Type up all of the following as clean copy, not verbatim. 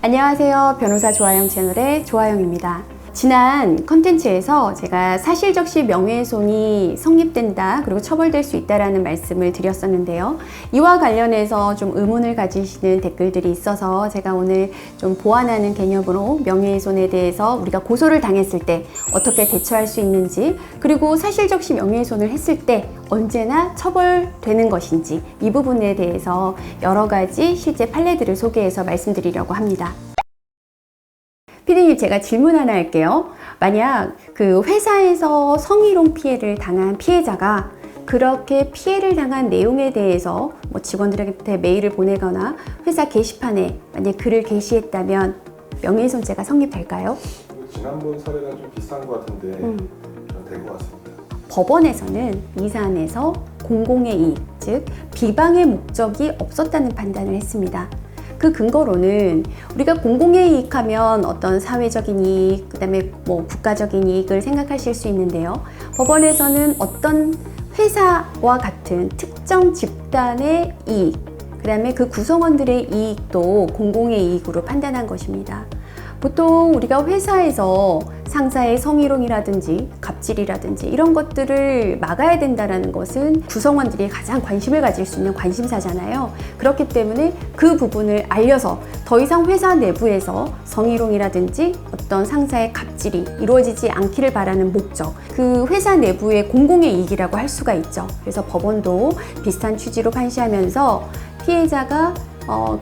안녕하세요. 변호사 조아영 채널의 조아영입니다. 지난 컨텐츠에서 제가 사실적시 명예훼손이 성립된다, 그리고 처벌될 수 있다라는 말씀을 드렸었는데요. 이와 관련해서 좀 의문을 가지시는 댓글들이 있어서 제가 오늘 좀 보완하는 개념으로 명예훼손에 대해서 우리가 고소를 당했을 때 어떻게 대처할 수 있는지, 그리고 사실적시 명예훼손을 했을 때 언제나 처벌되는 것인지, 이 부분에 대해서 여러 가지 실제 판례들을 소개해서 말씀드리려고 합니다. 피디님, 제가 질문 하나 할게요. 만약 그 회사에서 성희롱 피해를 당한 피해자가 그렇게 피해를 당한 내용에 대해서 직원들한테 메일을 보내거나 회사 게시판에 만약 글을 게시했다면 명예훼손죄가 성립될까요? 지난번 사례랑 좀 비슷한 것 같은데 될 것 같습니다. 법원에서는 이 사안에서 공공의 이익, 즉 비방의 목적이 없었다는 판단을 했습니다. 그 근거로는 우리가 공공의 이익하면 어떤 사회적인 이익, 그 다음에 국가적인 이익을 생각하실 수 있는데요. 법원에서는 어떤 회사와 같은 특정 집단의 이익, 그 다음에 그 구성원들의 이익도 공공의 이익으로 판단한 것입니다. 보통 우리가 회사에서 상사의 성희롱이라든지 갑질이라든지 이런 것들을 막아야 된다는 것은 구성원들이 가장 관심을 가질 수 있는 관심사잖아요. 그렇기 때문에 그 부분을 알려서 더 이상 회사 내부에서 성희롱이라든지 어떤 상사의 갑질이 이루어지지 않기를 바라는 목적, 그 회사 내부의 공공의 이익이라고 할 수가 있죠. 그래서 법원도 비슷한 취지로 판시하면서 피해자가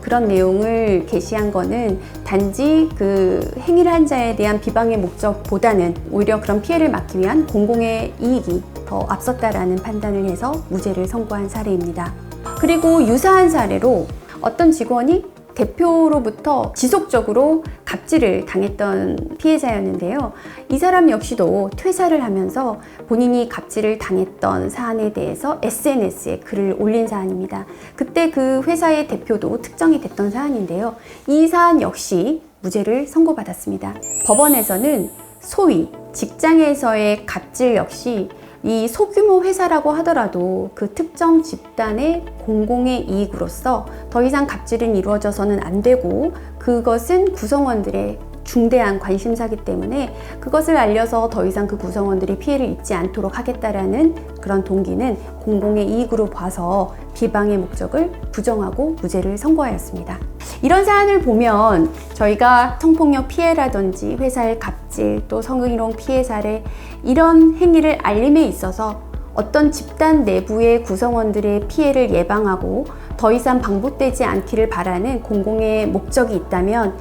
그런 내용을 게시한 거는 단지 그 행위를 한 자에 대한 비방의 목적보다는 오히려 그런 피해를 막기 위한 공공의 이익이 더 앞섰다라는 판단을 해서 무죄를 선고한 사례입니다. 그리고 유사한 사례로 어떤 직원이 대표로부터 지속적으로 갑질을 당했던 피해자였는데요. 이 사람 역시도 퇴사를 하면서 본인이 갑질을 당했던 사안에 대해서 SNS에 글을 올린 사안입니다. 그때 그 회사의 대표도 특정이 됐던 사안인데요. 이 사안 역시 무죄를 선고받았습니다. 법원에서는 소위 직장에서의 갑질 역시 이 소규모 회사라고 하더라도 그 특정 집단의 공공의 이익으로서 더 이상 갑질은 이루어져서는 안 되고, 그것은 구성원들의 중대한 관심사기 때문에 그것을 알려서 더 이상 그 구성원들이 피해를 입지 않도록 하겠다라는 그런 동기는 공공의 이익으로 봐서 비방의 목적을 부정하고 무죄를 선고하였습니다. 이런 사안을 보면 저희가 성폭력 피해라든지 회사의 갑질, 또 성희롱 피해 사례, 이런 행위를 알림에 있어서 어떤 집단 내부의 구성원들의 피해를 예방하고 더 이상 반복되지 않기를 바라는 공공의 목적이 있다면,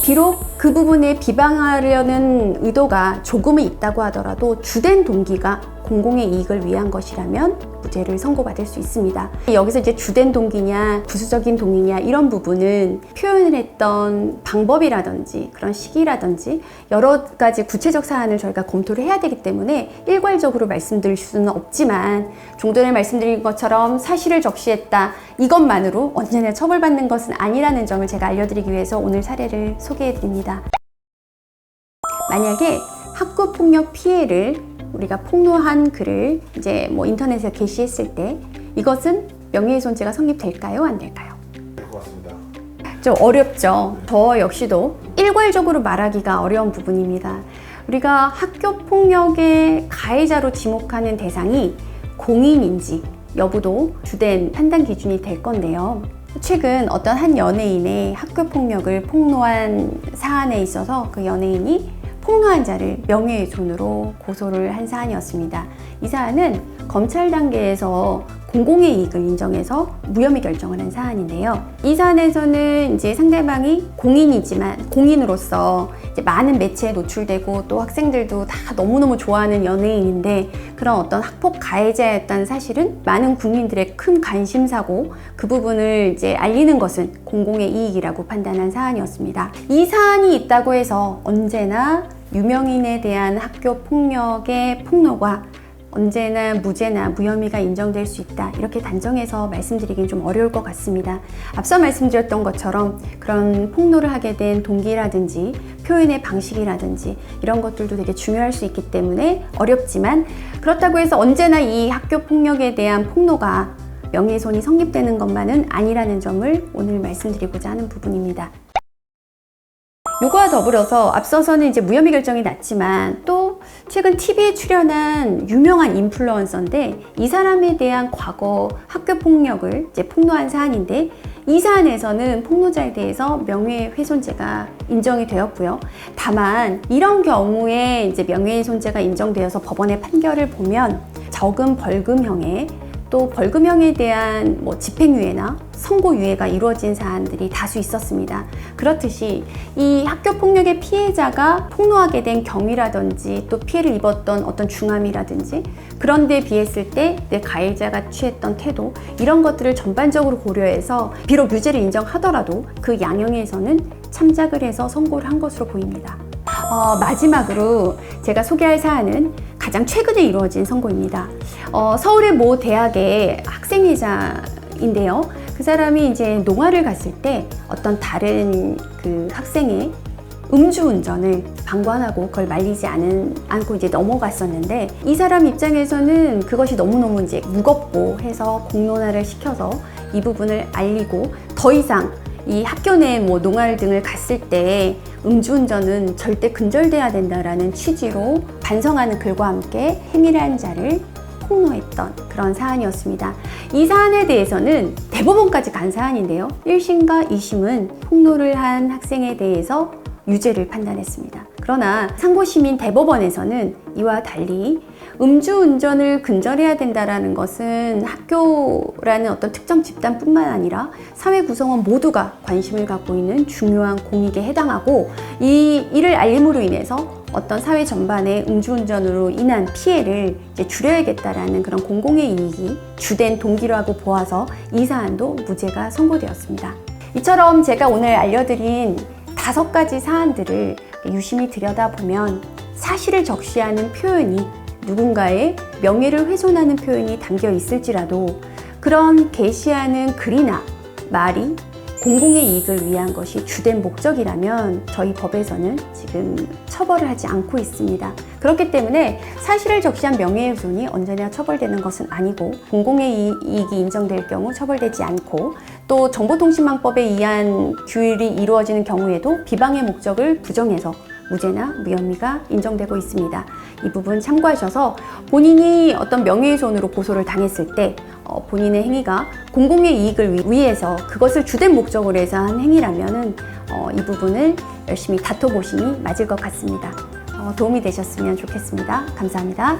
비록 그 부분에 비방하려는 의도가 조금은 있다고 하더라도 주된 동기가 공공의 이익을 위한 것이라면 무죄를 선고받을 수 있습니다. 여기서 이제 주된 동기냐 부수적인 동기냐 이런 부분은 표현을 했던 방법이라든지 그런 시기라든지 여러 가지 구체적 사안을 저희가 검토를 해야 되기 때문에 일괄적으로 말씀드릴 수는 없지만, 좀 전에 말씀드린 것처럼 사실을 적시했다, 이것만으로 언제나 처벌받는 것은 아니라는 점을 제가 알려드리기 위해서 오늘 사례를 소개해드립니다. 만약에 학교폭력 피해를 우리가 폭로한 글을 이제 인터넷에 게시했을 때 이것은 명예훼손죄가 성립될까요? 안 될까요? 될 것 같습니다. 좀 어렵죠. 저 역시도 일괄적으로 말하기가 어려운 부분입니다. 우리가 학교폭력의 가해자로 지목하는 대상이 공인인지 여부도 주된 판단 기준이 될 건데요. 최근 어떤 한 연예인의 학교폭력을 폭로한 사안에 있어서 그 연예인이 폭로한 자를 명예훼손으로 고소를 한 사안이었습니다. 이 사안은 검찰 단계에서 공공의 이익을 인정해서 무혐의 결정을 한 사안인데요. 이 사안에서는 이제 상대방이 공인이지만 공인으로서 이제 많은 매체에 노출되고 또 학생들도 다 너무너무 좋아하는 연예인인데 그런 어떤 학폭 가해자였다는 사실은 많은 국민들의 큰 관심사고, 그 부분을 이제 알리는 것은 공공의 이익이라고 판단한 사안이었습니다. 이 사안이 있다고 해서 언제나 유명인에 대한 학교 폭력의 폭로가 언제나 무죄나 무혐의가 인정될 수 있다, 이렇게 단정해서 말씀드리긴 좀 어려울 것 같습니다. 앞서 말씀드렸던 것처럼 그런 폭로를 하게 된 동기라든지 표현의 방식이라든지 이런 것들도 되게 중요할 수 있기 때문에 어렵지만, 그렇다고 해서 언제나 이 학교 폭력에 대한 폭로가 명예훼손이 성립되는 것만은 아니라는 점을 오늘 말씀드리고자 하는 부분입니다. 요거와 더불어서 앞서서는 이제 무혐의 결정이 났지만 또 최근 TV에 출연한 유명한 인플루언서인데 이 사람에 대한 과거 학교 폭력을 이제 폭로한 사안인데 이 사안에서는 폭로자에 대해서 명예훼손죄가 인정이 되었고요. 다만 이런 경우에 이제 명예훼손죄가 인정되어서 법원의 판결을 보면 적은 벌금형에 또 벌금형에 대한 집행유예나 선고유예가 이루어진 사안들이 다수 있었습니다. 그렇듯이 이 학교폭력의 피해자가 폭로하게 된 경위라든지 또 피해를 입었던 어떤 중함이라든지 그런 데 비했을 때 내 가해자가 취했던 태도 이런 것들을 전반적으로 고려해서 비록 유죄를 인정하더라도 그 양형에서는 참작을 해서 선고를 한 것으로 보입니다. 마지막으로 제가 소개할 사안은 가장 최근에 이루어진 선고입니다. 서울의 모 대학의 학생회장인데요. 그 사람이 이제 농아를 갔을 때 어떤 다른 그 학생의 음주운전을 방관하고 그걸 말리지 않고 이제 넘어갔었는데 이 사람 입장에서는 그것이 너무너무 이제 무겁고 해서 공론화를 시켜서 이 부분을 알리고 더 이상 이 학교 내 농활 등을 갔을 때 음주운전은 절대 근절돼야 된다라는 취지로 반성하는 글과 함께 행위를 한 자를 폭로했던 그런 사안이었습니다. 이 사안에 대해서는 대법원까지 간 사안인데요. 1심과 2심은 폭로를 한 학생에 대해서 유죄를 판단했습니다. 그러나 상고심인 대법원에서는 이와 달리 음주운전을 근절해야 된다는 것은 학교라는 어떤 특정 집단뿐만 아니라 사회 구성원 모두가 관심을 갖고 있는 중요한 공익에 해당하고 이 일을 알림으로 인해서 어떤 사회 전반의 음주운전으로 인한 피해를 이제 줄여야겠다라는 그런 공공의 이익이 주된 동기라고 보아서 이 사안도 무죄가 선고되었습니다. 이처럼 제가 오늘 알려드린 5가지 사안들을 유심히 들여다보면 사실을 적시하는 표현이 누군가의 명예를 훼손하는 표현이 담겨 있을지라도 그런 게시하는 글이나 말이 공공의 이익을 위한 것이 주된 목적이라면 저희 법에서는 지금 처벌을 하지 않고 있습니다. 그렇기 때문에 사실을 적시한 명예훼손이 언제나 처벌되는 것은 아니고 공공의 이익이 인정될 경우 처벌되지 않고 또 정보통신망법에 의한 규율이 이루어지는 경우에도 비방의 목적을 부정해서 무죄나 무혐의가 인정되고 있습니다. 이 부분 참고하셔서 본인이 어떤 명예훼손으로 고소를 당했을 때 본인의 행위가 공공의 이익을 위해서 그것을 주된 목적으로 해서 한 행위라면은 이 부분을 열심히 다퉈보심이 맞을 것 같습니다. 도움이 되셨으면 좋겠습니다. 감사합니다.